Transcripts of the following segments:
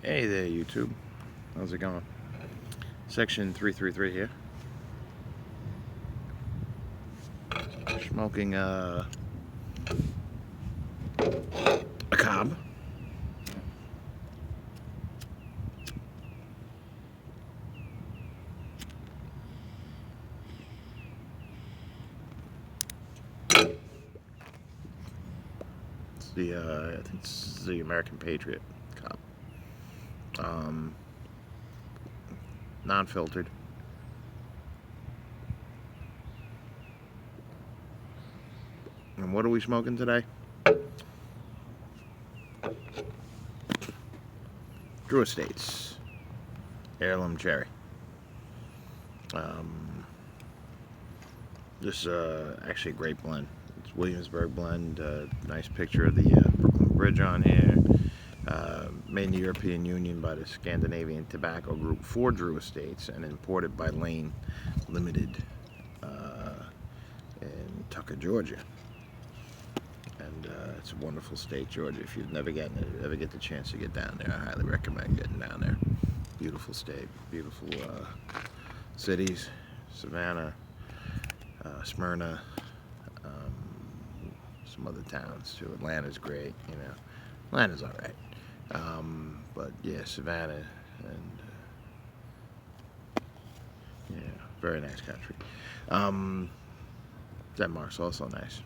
Hey there, YouTube. How's it going? Section 333 here. Smoking a cob. It's I think it's the American Patriot cob. Non-filtered. And what are we smoking today? Drew Estate's Heirloom Cherry. This is actually a great blend. It's Williamsburg blend. Nice picture of the Brooklyn Bridge on here. Made in the European Union by the Scandinavian Tobacco Group for Drew Estates and imported by Lane Limited in Tucker, Georgia. And it's a wonderful state, Georgia. If you've never ever get the chance to get down there, I highly recommend getting down there. Beautiful state, beautiful cities, Savannah, Smyrna, some other towns too. Atlanta's great, you know. Atlanta's all right. But yeah, Savannah and yeah, very nice country. Denmark's also nice.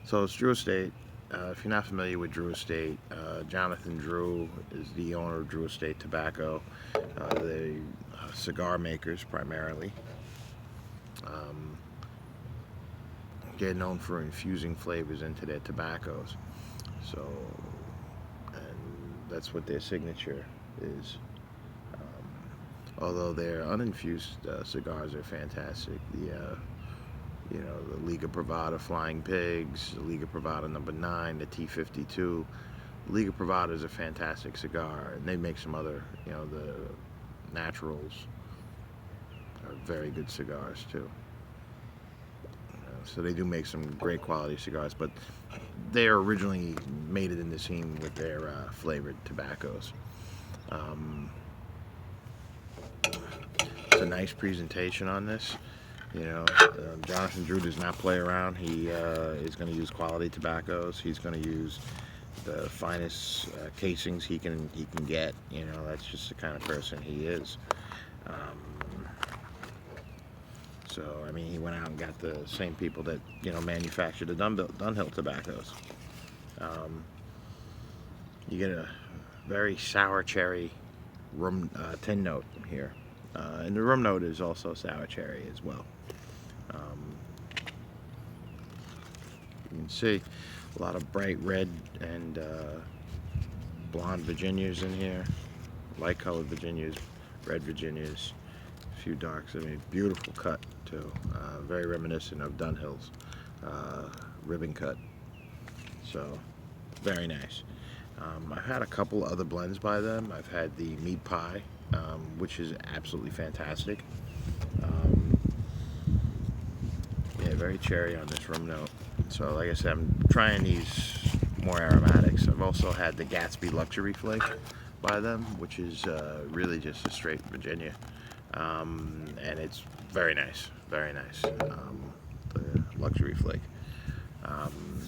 So it's Drew Estate. If you're not familiar with Drew Estate, Jonathan Drew is the owner of Drew Estate Tobacco. They cigar makers primarily. They're known for infusing flavors into their tobaccos. So, and that's what their signature is. Although their uninfused cigars are fantastic. You know, the Liga Privada Flying Pigs, the Liga Privada number 9, the T52. Liga Privada is a fantastic cigar, and they make some other, you know, the Naturals are very good cigars too. So they do make some great quality cigars, but they originally made it in the scene with their flavored tobaccos. It's a nice presentation on this. You know, Jonathan Drew does not play around. He is going to use quality tobaccos. He's going to use the finest casings he can get. You know, that's just the kind of person he is. So, I mean, he went out and got the same people that, you know, manufacture the Dunhill tobaccos. You get a very sour cherry rum tin note here. And the rum note is also sour cherry as well. You can see a lot of bright red and blonde Virginias in here. Light colored Virginias, red Virginias. Few darks. I mean, beautiful cut too. Very reminiscent of Dunhill's ribbon cut. So, very nice. I've had a couple other blends by them. I've had the meat pie, which is absolutely fantastic. Yeah, very cherry on this rum note. So, like I said, I'm trying these more aromatics. I've also had the Gatsby Luxury Flake by them, which is really just a straight Virginia. And it's very nice, very nice, the Luxury Flake.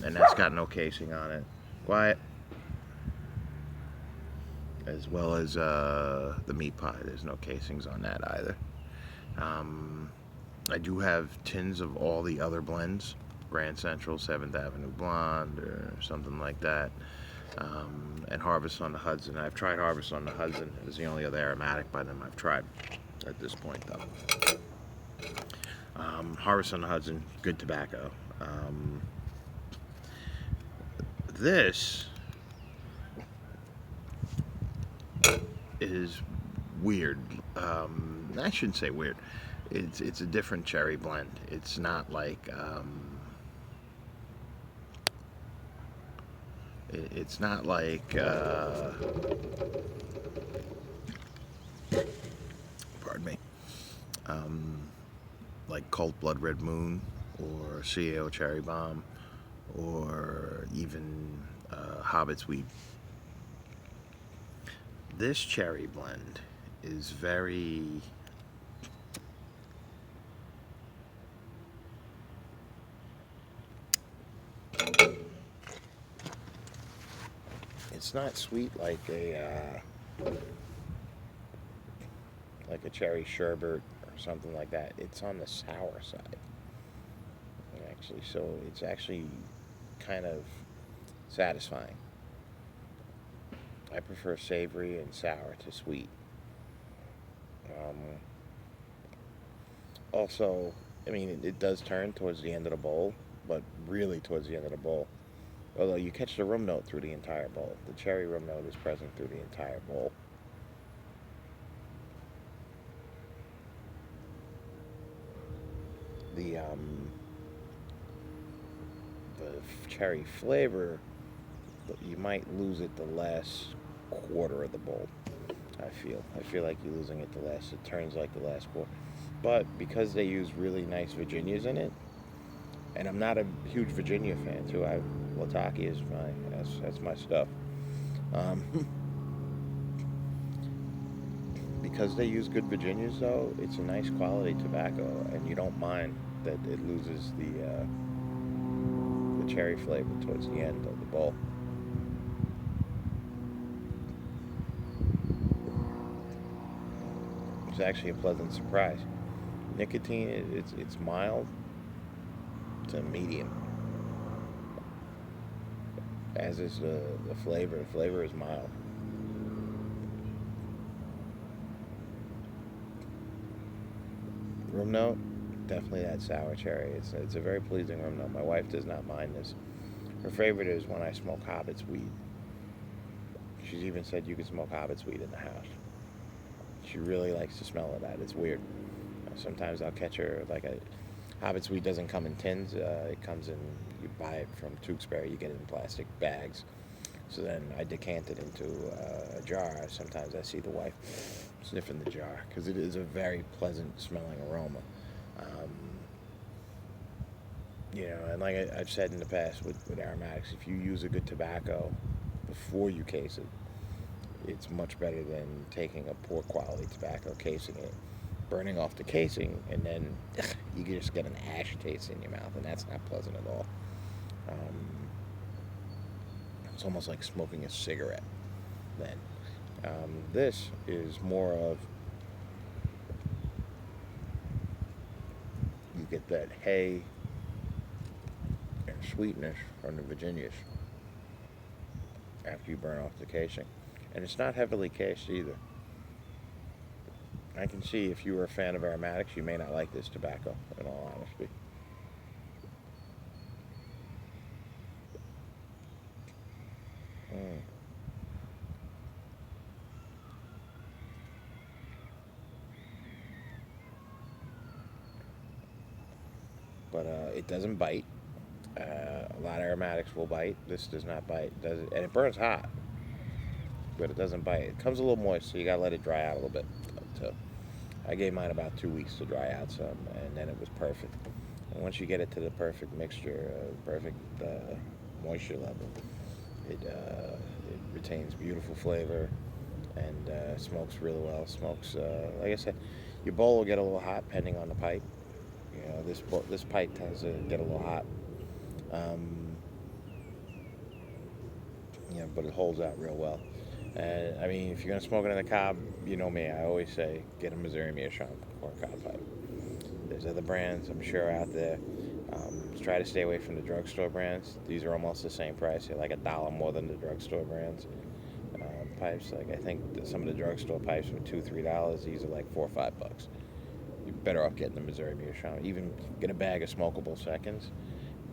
And that's got no casing on it. Quiet. As well as the meat pie. There's no casings on that either. I do have tins of all the other blends. Grand Central, 7th Avenue Blonde, or something like that. And Harvest on the Hudson. I've tried Harvest on the Hudson. It's the only other aromatic by them I've tried at this point, though. Harvest on the Hudson, good tobacco. This is weird. I shouldn't say weird. It's a different cherry blend. It's not like it's not like pardon me. Like Cold Blood Red Moon or CAO Cherry Bomb or even Hobbit's Weed. This cherry blend is very it's not sweet like a cherry sherbet or something like that. It's on the sour side, actually. So it's actually kind of satisfying. I prefer savory and sour to sweet. Um, Also, I mean, it does turn towards the end of the bowl, but really towards the end of the bowl. Although you catch the rum note through the entire bowl. The cherry rum note is present through the entire bowl. The cherry flavor, you might lose it the last quarter of the bowl. I feel like you're losing it the last. It turns like the last quarter, but because they use really nice Virginias in it, and I'm not a huge Virginia fan too. Lataki is that's my stuff. Um, because they use good Virginias though, it's a nice quality tobacco, and you don't mind that it loses the cherry flavor towards the end of the bowl. It's actually a pleasant surprise. Nicotine, it's mild to medium, as is the flavor. The flavor is mild. Rum note, definitely that sour cherry. It's a very pleasing rum note. My wife does not mind this. Her favorite is when I smoke hobbit's weed. She's even said you can smoke hobbit's weed in the house. She really likes the smell of that. It's weird. Sometimes I'll catch her like a hobbit's weed doesn't come in tins. It comes in. You buy it from Tewksbury. You get it in plastic bags. So then I decant it into a jar. Sometimes I see the wife sniffing the jar because it is a very pleasant smelling aroma. Um, and like I've said in the past with aromatics, if you use a good tobacco before you case it, it's much better than taking a poor quality tobacco, casing it, burning off the casing, and then you just get an ash taste in your mouth, and that's not pleasant at all. It's almost like smoking a cigarette then. This is more of, you get that hay and sweetness from the Virginias after you burn off the casing. And it's not heavily cased either. I can see if you were a fan of aromatics, you may not like this tobacco, in all honesty. Mm. But it doesn't bite. A lot of aromatics will bite. This does not bite, does it? And it burns hot, but it doesn't bite. It comes a little moist, so you gotta let it dry out a little bit. So I gave mine about 2 weeks to dry out some, and then it was perfect. And once you get it to the perfect mixture, perfect moisture level, it retains beautiful flavor and smokes really well. Smokes, like I said, your bowl will get a little hot depending on the pipe. This pipe tends to get a little hot. But it holds out real well. And I mean, if you're gonna smoke it in the cob, you know me. I always say get a Missouri Meerschaum corn cob pipe. There's other brands I'm sure out there. Try to stay away from the drugstore brands. These are almost the same price. They're like $1 more than the drugstore brands. Pipes, like I think some of the drugstore pipes are $2-3. These are like $4 or $5. You're better off getting the Missouri Meerschaum. Even get a bag of smokable seconds.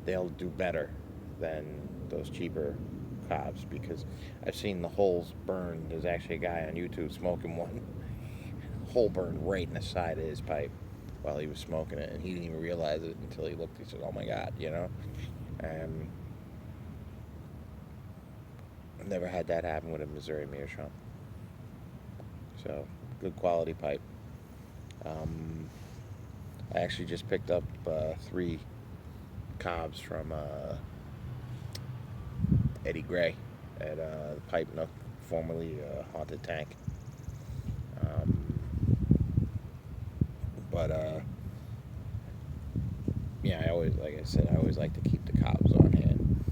They'll do better than those cheaper cobs because I've seen the holes burn. There's actually a guy on YouTube smoking one. Hole burned right in the side of his pipe while he was smoking it, and he didn't even realize it until he looked. He said, "Oh my God," And I've never had that happen with a Missouri Meerschaum. So good quality pipe. I actually just picked up 3 cobs from Eddie Gray at the Pipe Nook formerly a haunted tank. Um, but yeah, like I said, I always like to keep the cobs on hand.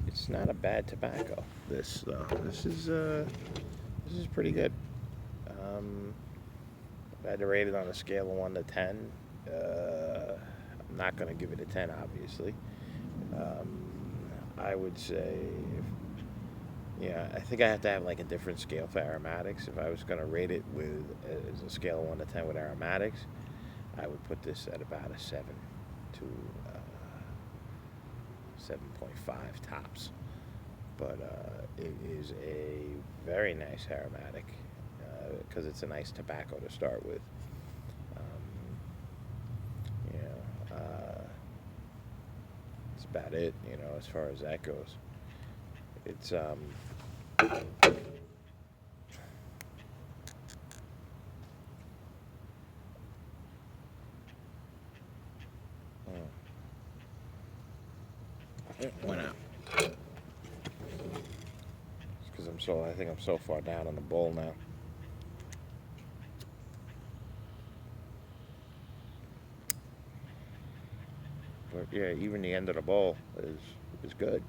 It's not a bad tobacco. This though, this is pretty good. Um, if I had to rate it on a scale of 1 to 10, I'm not going to give it a 10, obviously. Um, I would say, yeah, I think I have to have like a different scale for aromatics. If I was going to rate it with as a scale of 1 to 10 with aromatics, I would put this at about a 7 to 7.5 tops. But it is a very nice aromatic because it's a nice tobacco to start with. You know, that's about it. You know, as far as that goes, it's it went out. Because I think I'm so far down on the bowl now. But yeah, even the end of the bowl is good.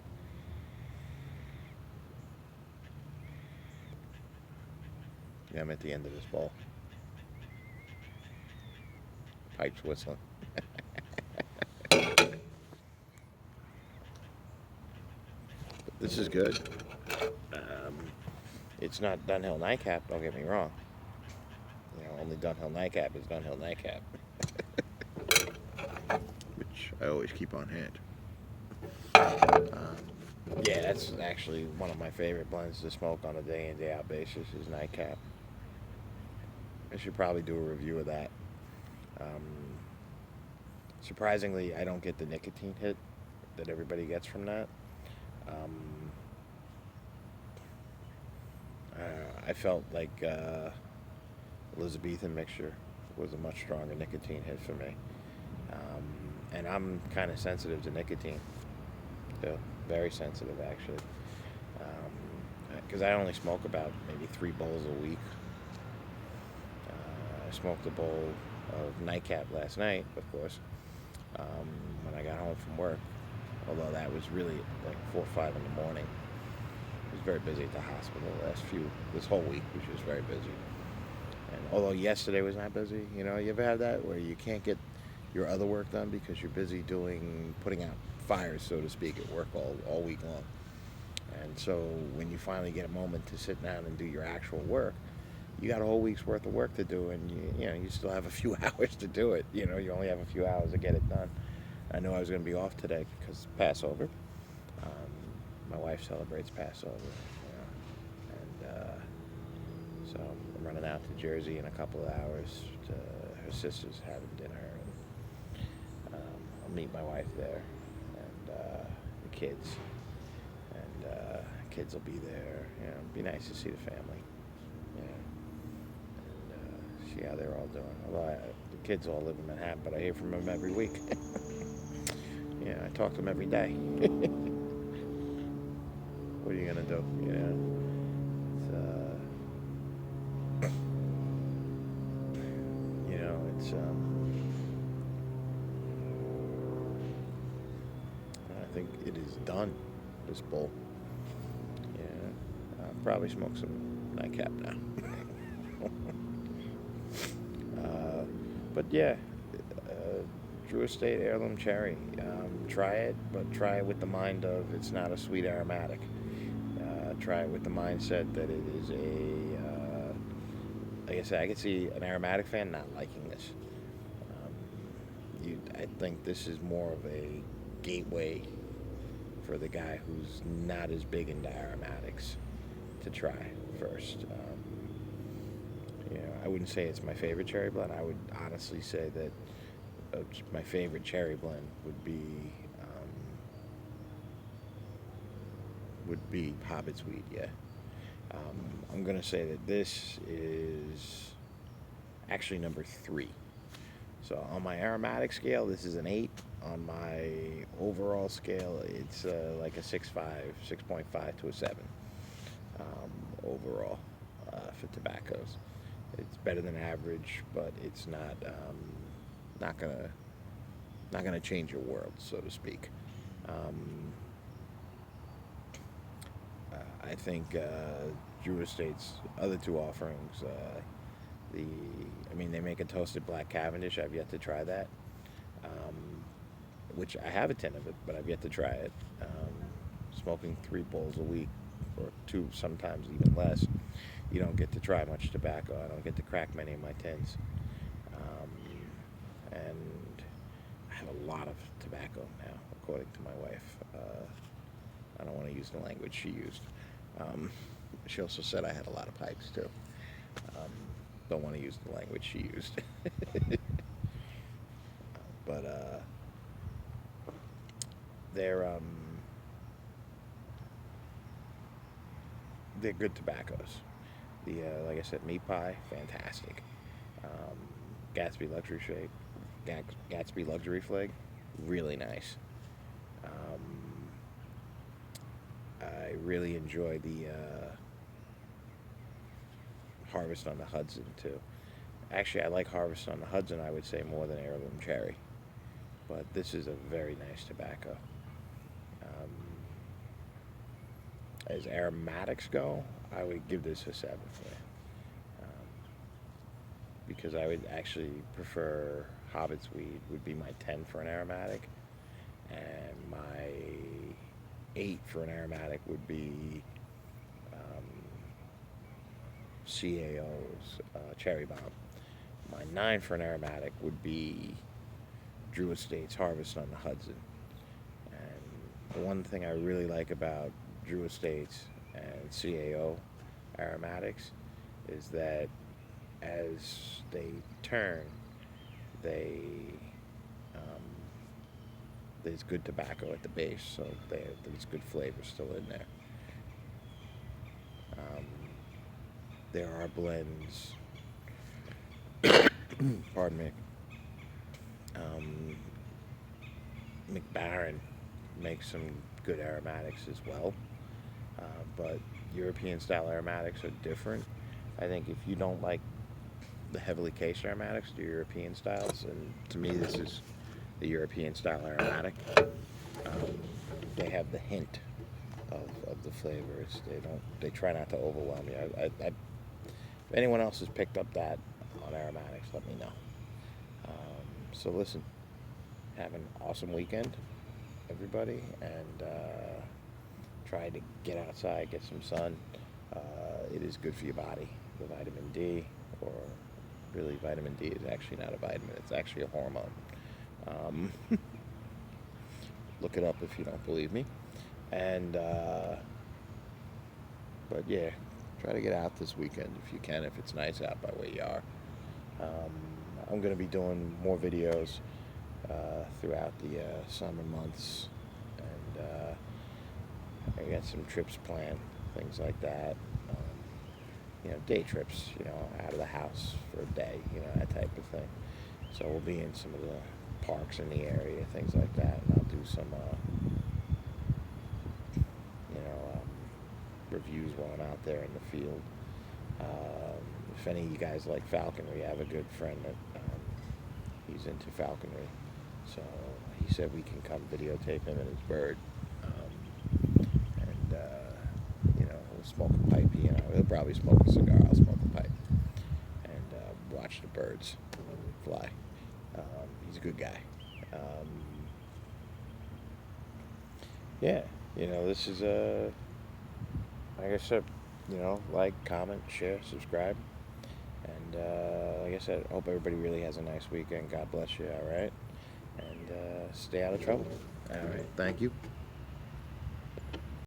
Yeah, I'm at the end of this bowl. Pipes whistling. This is good. It's not Dunhill Nightcap, don't get me wrong. You know, only Dunhill Nightcap is Dunhill Nightcap. Which I always keep on hand. Yeah, that's actually one of my favorite blends to smoke on a day in, day out basis is Nightcap. I should probably do a review of that. Surprisingly, I don't get the nicotine hit that everybody gets from that. I felt like Elizabethan mixture was a much stronger nicotine hit for me. And I'm kind of sensitive to nicotine. Yeah, very sensitive actually. Because I only smoke about maybe 3 bowls a week. I smoked a bowl of Nightcap last night, of course, when I got home from work. Although that was really like 4 or 5 in the morning. I was very busy at the hospital this whole week, which was very busy. And although yesterday was not busy, you know, you ever have that where you can't get your other work done because you're busy putting out fires, so to speak, at work all week long. And so when you finally get a moment to sit down and do your actual work, you got a whole week's worth of work to do, and you still have a few hours to do it. You know, you only have a few hours to get it done. I knew I was going to be off today because Passover. My wife celebrates Passover, and so I'm running out to Jersey in a couple of hours to her sister's having dinner, and I'll meet my wife there, and the kids, and kids will be there. You know, it'd be nice to see the family. Yeah, and see how they're all doing. Although the kids all live in Manhattan, but I hear from them every week. Yeah, I talk to them every day. What are you gonna do? You know, it's I think it is done. This bowl. Yeah, I'll probably smoke some Nightcap now. But yeah, Drew Estate Heirloom Cherry. Try it, but try it with the mind of it's not a sweet aromatic. Try it with the mindset that it is like I said, I could see an aromatic fan not liking this. I think this is more of a gateway for the guy who's not as big into aromatics to try first. I wouldn't say it's my favorite cherry blend. I would honestly say that my favorite cherry blend would be Hobbit's Wheat. Yeah, I'm gonna say that this is actually number 3. So on my aromatic scale, this is an 8. on my overall scale, it's like a 6.5 to a 7 overall for tobaccos. It's better than average, but it's not gonna change your world, so to speak. I think Drew Estate's other two offerings, they make a toasted black Cavendish. I've yet to try that. Which I have a tin of it, but I've yet to try it. Smoking 3 bowls a week, or 2, sometimes even less, you don't get to try much tobacco. I don't get to crack many of my tins. And I have a lot of tobacco now, according to my wife. I don't want to use the language she used. She also said I had a lot of pipes, too. Don't want to use the language she used. But they're good tobaccos. Like I said, meat pie, fantastic. Gatsby luxury flag, really nice. I really enjoy the Harvest on the Hudson too. Actually, I like Harvest on the Hudson, I would say, more than Heirloom Cherry. But this is a very nice tobacco. As aromatics go, I would give this a 7 for you. Because I would actually prefer Hobbit's Weed would be my 10 for an aromatic, and my 8 for an aromatic would be CAO's Cherry Bomb. My 9 for an aromatic would be Drew Estate's Harvest on the Hudson. And the one thing I really like about Drew Estate's and CAO aromatics is that as they turn, there's good tobacco at the base, so there's good flavor still in there. There are blends, pardon me, McBaron makes some good aromatics as well, but European style aromatics are different. I think if you don't like the heavily cased aromatics, the European styles, and to me this is the European style aromatic. They have the hint of the flavors. They try not to overwhelm you. If anyone else has picked up that on aromatics, let me know. So listen, have an awesome weekend, everybody, and try to get outside, get some sun. It is good for your body. The vitamin D, or really vitamin D is actually not a vitamin, it's actually a hormone. Look it up if you don't believe me. And but yeah, try to get out this weekend if you can, if it's nice out by where you are. I'm going to be doing more videos throughout the summer months, and I got some trips planned, things like that. Day trips, out of the house for a day, that type of thing. So we'll be in some of the parks in the area, things like that, and I'll do some, reviews while I'm out there in the field. If any of you guys like falconry, I have a good friend that he's into falconry, so he said we can come videotape him and his bird, and we'll smoke a pipe. He'll probably smoke a cigar. I'll smoke a pipe and watch the birds fly. He's a good guy. Yeah, this is like I said, like, comment, share, subscribe. And like I said, I hope everybody really has a nice weekend. God bless you, all right? And stay out of trouble. All right, thank you.